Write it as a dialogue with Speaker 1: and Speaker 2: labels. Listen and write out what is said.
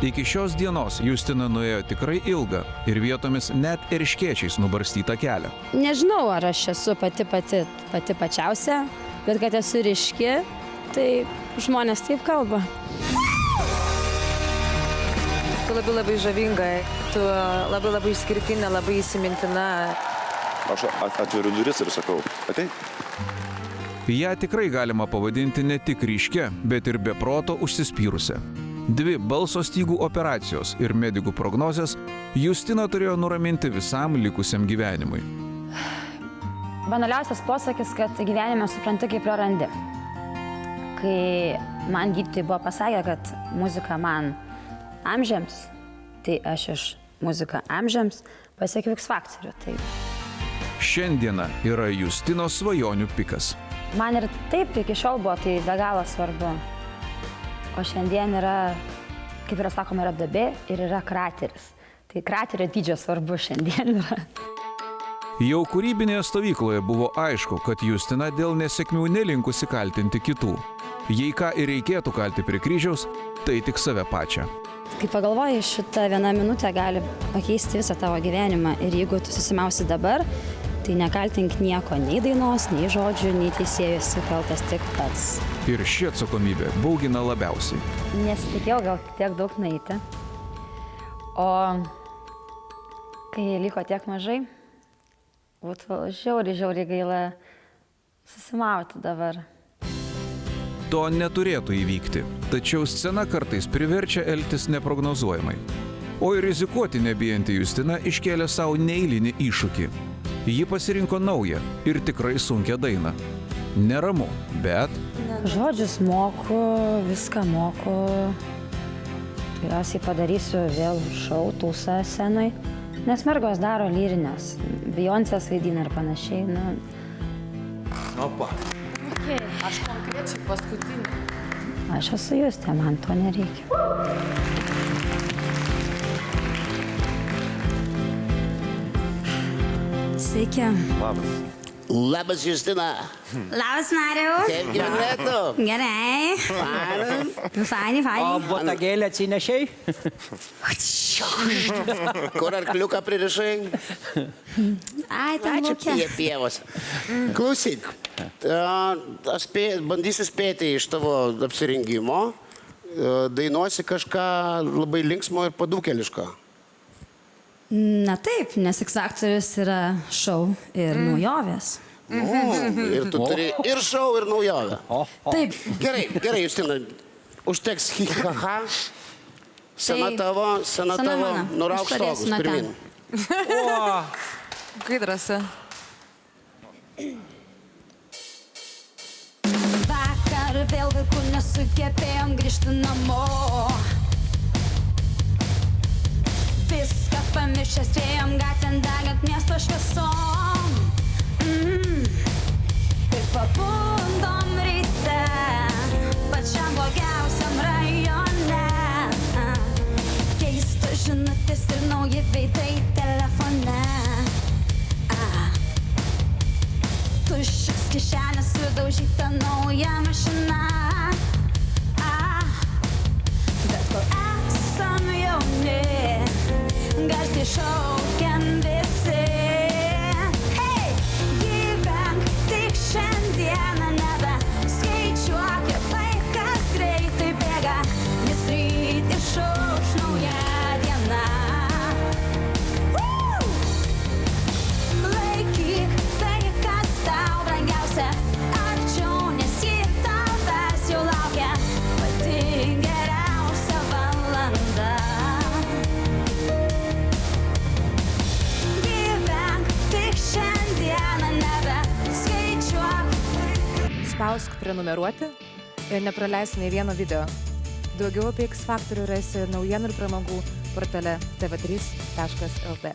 Speaker 1: Iki šios dienos Justina nuėjo tikrai ilgą ir vietomis net erškėčiais nubarstytą kelią.
Speaker 2: Nežinau, ar aš esu pati pačiausia, bet kad esu ryški, tai žmonės taip kalba.
Speaker 3: Tu labai žavinga, tu labai išskirtinė, labai įsimintina.
Speaker 4: Aš atveriu duris ir sakau, ateik.
Speaker 1: Ją tikrai galima pavadinti ne tik ryškia, bet ir be proto užsispyrusią. 2 balso stygų operacijos ir medikų prognozės Justina turėjo nuraminti visam likusiam gyvenimui.
Speaker 2: Banaliausias posakis, kad gyvenime supranti, kaip prarandi. Kai man gydytojai buvo pasakę, kad muzika man amžiams, tai aš iš muzika amžiams pasiekiau X faktorių. Tai...
Speaker 1: Šiandiena yra Justinos svajonių pikas.
Speaker 2: Man ir taip iki šiol buvo tai be galo svarbu. O šiandien yra, kaip yra sakoma, yra duobė ir yra krateris. Tai kraterio dydžio svarbu šiandien yra.
Speaker 1: Jau kūrybinėje stovykloje buvo aišku, kad Justina dėl nesėkmių nelinkusi kaltinti kitų. Jei ką ir reikėtų kalti prie kryžiaus, tai tik save pačią.
Speaker 2: Kai pagalvoji, šita 1 minutė gali pakeisti visą tavo gyvenimą. Ir jeigu tu susimausi dabar, tai nekaltink nieko, nei dainos, nei žodžių, nei teisėjus, kaltas tik pats.
Speaker 1: Ir ši atsakomybė baugina labiausiai.
Speaker 2: Nesitikėjau gal tiek daug nueiti. O kai liko tiek mažai, būtų žiauriai gaila susimauti dabar.
Speaker 1: To neturėtų įvykti, tačiau scena kartais priverčia elgtis neprognozuojamai. O ir rizikuoti nebijanti Justina iškėlė savo neeilinį iššūkį. Ji pasirinko naują ir tikrai sunkią dainą. Neramu, bet...
Speaker 2: Žodžius moku, viską moku. Tikriausiai padarysiu vėl šou, tūsą scenai. Nes mergos daro lyrinės, Beyoncės vaidina ir panašiai.
Speaker 5: Opa.
Speaker 3: Okay. Aš konkrečiai paskutinį.
Speaker 2: Aš esu Justė, man to nereikia. Sveiki.
Speaker 4: Labas.
Speaker 6: Labas, Justina.
Speaker 7: Labas, Mariau.
Speaker 6: Kaip gyvenėtų?
Speaker 7: Gerai. Fainai.
Speaker 5: O botagėlę atsinešei?
Speaker 6: Kur arkliuką pririšai?
Speaker 7: Ai, ten
Speaker 6: Čia
Speaker 7: laukia.
Speaker 6: pievos. Klausyk, aš bandysiu spėti iš tavo apsirengimo. Dainuosi kažką labai linksmo ir padūkeliško.
Speaker 2: Na taip, nes X faktorius yra šou ir naujovės.
Speaker 6: Ir tu turi ir šou, ir naujovę.
Speaker 2: Taip.
Speaker 6: Gerai, Justina, užteks hi-ha-ha. Sena tavo,
Speaker 2: mano.
Speaker 6: nurauk
Speaker 2: Aš pradėsiu
Speaker 6: stogus
Speaker 2: nuo
Speaker 6: pirmin.
Speaker 3: Kai drąsa.
Speaker 7: Vakar vėl vaikų nesugebėjom grįžti namo. Viską pamiršęs ėjom gatvėn degant miesto šviesom. Ir pabundom ryte pačiam blogiausiam rajone. Keistos žinutės ir nauji veidai telefone. Tuščios kišenės, sudaužyta nauja mašina. Bet kol esam jauni, garsiai šaukiam visi. Hei, gyvenk tik šiandieną, nebe skaičiuok, kaip laikas greitai bėga, nes ryt išauš nauja diena. Laikyk tai, kas tau brangiausia, arčiau, nes ji tavęs jau laukia, pati geriausia valanda.
Speaker 3: Spausk prenumeruoti ir nepraleis nei vieno video. Daugiau apie X faktorių rasi naujienų ir pramogų portale tv3.lt.